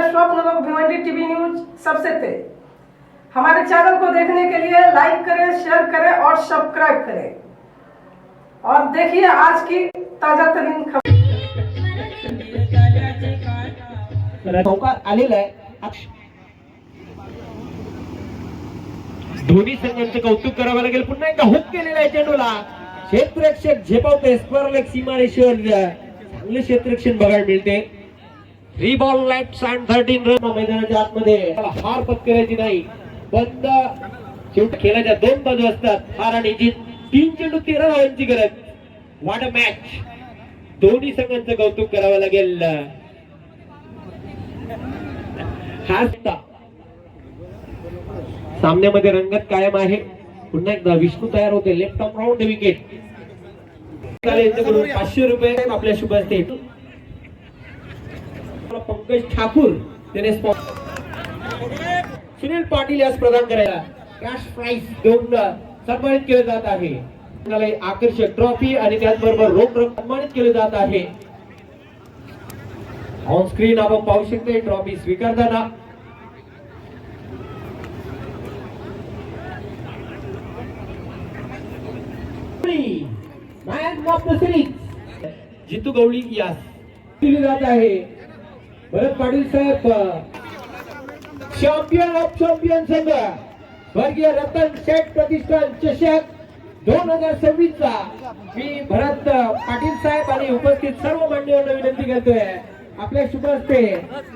स्वप्न लोक Bhiwandi TV news सबसे तेज। हमारे चैनल को देखने के लिए लाइक करें, शेयर करें और सब्सक्राइब करें और देखिए आज की ताजा तरीन खबर। आलेला आहे दोन्ही संघांचं कौतुक करावं लागेल। पुन्हा एकदा हुक केलेला आहे चेंडूला, क्षेत्ररक्षक झेपावते स्पर्धक सीमारेषेवर चांगले क्षेत्ररक्षण बघायला मिळते। 3 बॉल लेफ्ट साइड 13 रन मैदानाच्या आतमध्ये हार पत्करायची नाही। बंद शेवट खेळाच्या 2 बाजू असतात, हार आणि जीत। 3 चेंडू 13 धावांची गरज। व्हॉट अ मॅच, दोन्ही संघांचं कौतुक करावं लागेल। सामन्यामध्ये रंगत कायम आहे। पुन्हा एकदा विष्णू तयार होते, लेफ्ट आर्म राऊंड विकेट। 500 रुपये आपल्या शुभ हस्ते। पंकज ठाकूर त्याने सुनील पाटील यास प्रदान करायला कॅश प्राइज देऊन सन्मानित केले जात आहे। आकर्षक ट्रॉफी आणि त्याचबरोबर रोख रक्कम सन्मानित केले जात आहे। ऑन स्क्रीन आपण पाहू शकतो ट्रॉफी स्वीकारताना मॅन ऑफ द सिरीज जितू गवळी यास दिली जात आहे। भरत पाटील साहेब चॅम्पियन ऑफ चॅम्पियन संघ स्वर्गीय रतन शेठ प्रतिष्ठान चषक 2026 चा मी भरत पाटील साहेब आणि उपस्थित सर्व मान्यवरांना विनंती करतोय आपल्या शुभ हस्ते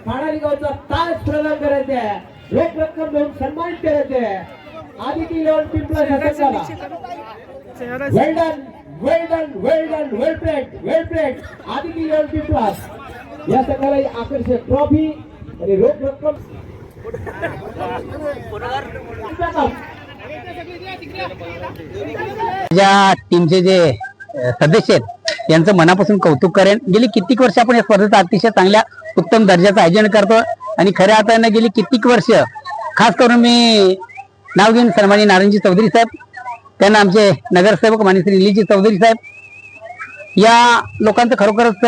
पाडाली गावचा ताज प्रदान करायचा आहे, रोख रक्कम देऊन सन्मानित करायचे आहे। आदिती 11 पिंपळा संघाला वेल डन वेल डन वेल डन वेल प्लेड आदिती 11 पिंपळा या संघाला आकर्षक ट्रॉफी आणि रोख रक्कम ज्या टीमचे जे सदस्य आहेत यांचं मनापासून कौतुक करेन। गेली कित्येक वर्ष आपण या स्पर्धेचा अतिशय चांगल्या उत्तम दर्जाचं आयोजन करतो आणि खऱ्या अर्थाने गेली कित्येक वर्ष खास करून मी नाव घेऊन सन्माननीय नारायणजी चौधरी साहेब, त्यांना आमचे नगरसेवक माननीय श्री निलीजी चौधरी साहेब, या लोकांचं खरोखरच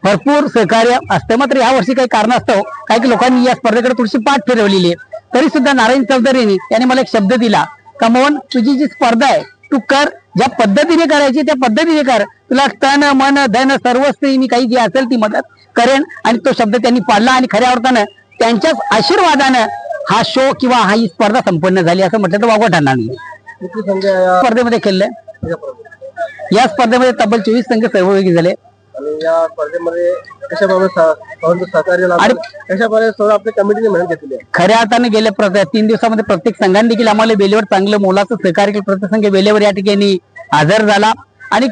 भरपूर सहकार्य असतं। मात्र या वर्षी काही कारण असतं काही लोकांनी या स्पर्धेकडे थोडीशी पाठ फिरवलेली आहे, तरी सुद्धा नारायण चौधरींनी यांनी मला एक शब्द दिला का मोहन तुझी जी स्पर्धा आहे तू कर, ज्या पद्धतीने करायची त्या पद्धतीने कर, तुला तन मन धन सर्वस्व मी काही जी असेल ती मदत करेन। आणि तो शब्द त्यांनी पाळला आणि खऱ्या अर्थानं त्यांच्याच आशीर्वादानं हा शो किंवा ही स्पर्धा संपन्न झाली असं म्हटलं तर वावगं ठरणार नाही। स्पर्धेमध्ये खेळले, या स्पर्धेमध्ये तब्बल 24 संघ सहभागी झाले। या स्पर्धेमध्ये आपल्या कमिटीने मेहनत घेतली आहे। खऱ्या अर्थाने गेल्या 3 दिवसामध्ये प्रत्येक संघाने देखील आम्हाला वेळेवर चांगलं मोलाचं सहकार्य केलं। प्रत्येक संघ वेळेवर या ठिकाणी हजर झाला आणि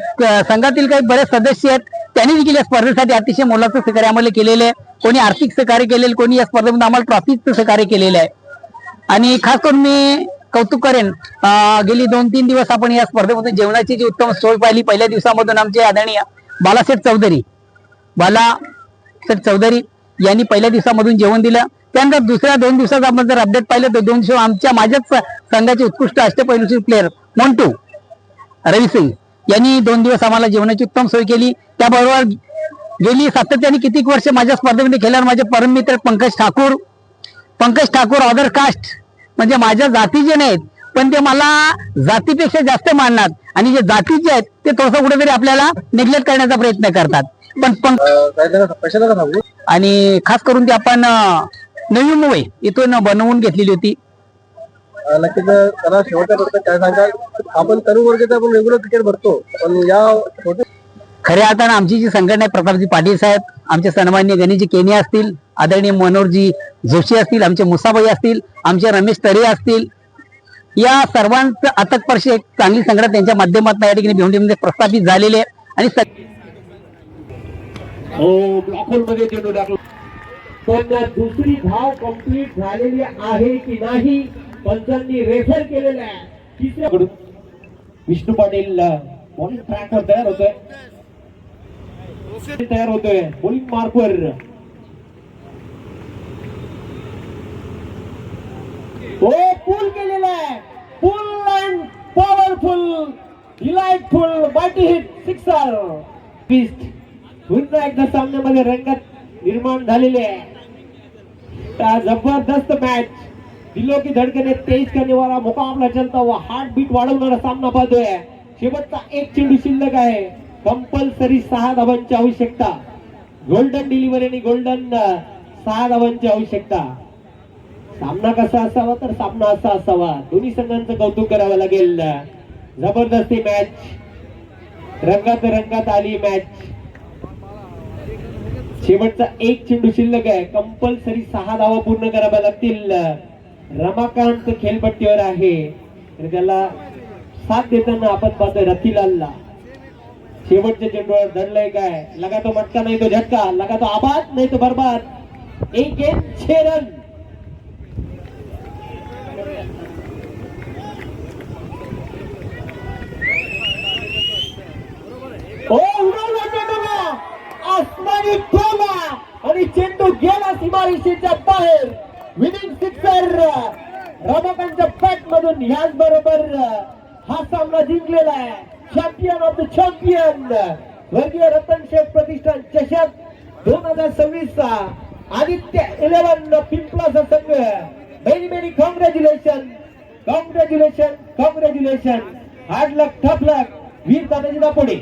संघातील काही बरेच सदस्य आहेत त्यांनी देखील या स्पर्धेसाठी अतिशय मोलाचं सहकार्य आम्हाला केलेलं आहे। कोणी आर्थिक सहकार्य केलेलं, कोणी या स्पर्धेमध्ये आम्हाला ट्रॉफीचं सहकार्य केलेलं आहे। आणि खास करून मी कौतुक करेन, गेली 2-3 दिवस आपण या स्पर्धेमध्ये जेवणाची जी उत्तम सोय पाहिली। पहिल्या दिवसामधून आमचे आदरणीय बालासेठ चौधरी यांनी पहिल्या दिवसामधून जेवण दिलं। त्यानंतर दुसऱ्या 2 दिवसात आपण जर अपडेट पाहिलं तर 2 दिवस आमच्या माझ्याच संघाचे उत्कृष्ट अष्टपैलू प्लेअर मोंटू रविसिंग यांनी 2 दिवस आम्हाला जेवणाची उत्तम सोय केली। त्याबरोबर गेली सातत्याने कितीक वर्ष माझ्या स्पर्धेमध्ये खेळल्यावर माझे परम मित्र पंकज ठाकूर अदर कास्ट म्हणजे माझ्या जातीचे नाहीत पण ते मला जातीपेक्षा जास्त मानतात आणि जे जातीचे आहेत ते थोडंसं कुठेतरी आपल्याला निग्लेक्ट करण्याचा प्रयत्न करतात। पण आणि खास करून ती आपण नवी मुंबई इथून बनवून घेतलेली होती। नक्कीच त्याला शेवटच्या प्रश्न काय सांगाल, आपण तरुण वर्गाचा आपण रेग्युलर क्रिकेट भरतो पण या खऱ्या अर्थानं आमची जी संघटना आहे, प्रतापजी पाटील साहेब, आमचे सन्माननीय गणेशजी केने असतील, आदरणीय मनोहरजी जोशी असतील, आमचे मुसाबाई असतील, आमचे रमेश तरे असतील, या सर्वांचं अथकपर्शी एक चांगली संघटना त्यांच्या माध्यमातून या ठिकाणी भिवंडीमध्ये प्रस्थापित झालेले आहे। आणि दुसरी धाव कंप्लीट झालेली आहे की नाही पंचांनी रेफर केलेला आहे। तिसऱ्या विष्णू पाटील बॉलिंग ट्रॅकवर तयार होतोय बॉलिंग मार्कवर तो पूल केलेला आहे, pull and powerful delightful body hit sixer पुन्हा एकदा सामन्यामध्ये रंगत निर्माण झालेली आहे। जबरदस्त मैच, दिलों की धड़कने तेज करने वाला मुकाबला चलता हुआ, हार्ट बीट वाढवणारा सामना पाहतोय. शेवटचा एक चेंडू शिल्लक आहे. कंपल्सरी 6 धावांची आवश्यकता. गोल्डन डिलिव्हरी आणि गोल्डन 6 धावांची आवश्यकता. सामना कसा असावा तर सामना असा असावा. दोन्ही संघांचं कौतुक करावं लागेल. जबरदस्त मॅच, रंगात रंगात आली मॅच. शेवटचा एक चेंडू शिल्लक आहे. कंपल्सरी 6 धावा पूर्ण कराव्या लागतील. रमाकांत खेळपट्टीवर आहे आणि त्याला साथ देताना आपण पाहतोय रथिलालला. शेवटच्या चेंडूवर धडलंय काय, लगा तो मटका नाही तो झटका, लगा तो आबाद नाही तो बर्बाद. 1 गेंद 6 रन. उडवला चेंडूला आसमानी ठोला आणि चेंडू गेला सीमारेषेच्या बाहेर. विनिंग सिक्सर रमाकांतच्या बॅट मधून. ह्याच बरोबर हा सामना जिंकलेला आहे. चॅम्पियन ऑफ द चॅम्पियन वर्गीय रतन शेठ प्रतिष्ठान चषक 2026 चा आदित्य 11 पिंपलाचा संघ. Many many congratulation, congratulation, congratulation. Hard luck, tough luck. Veer Tanaji Dapode.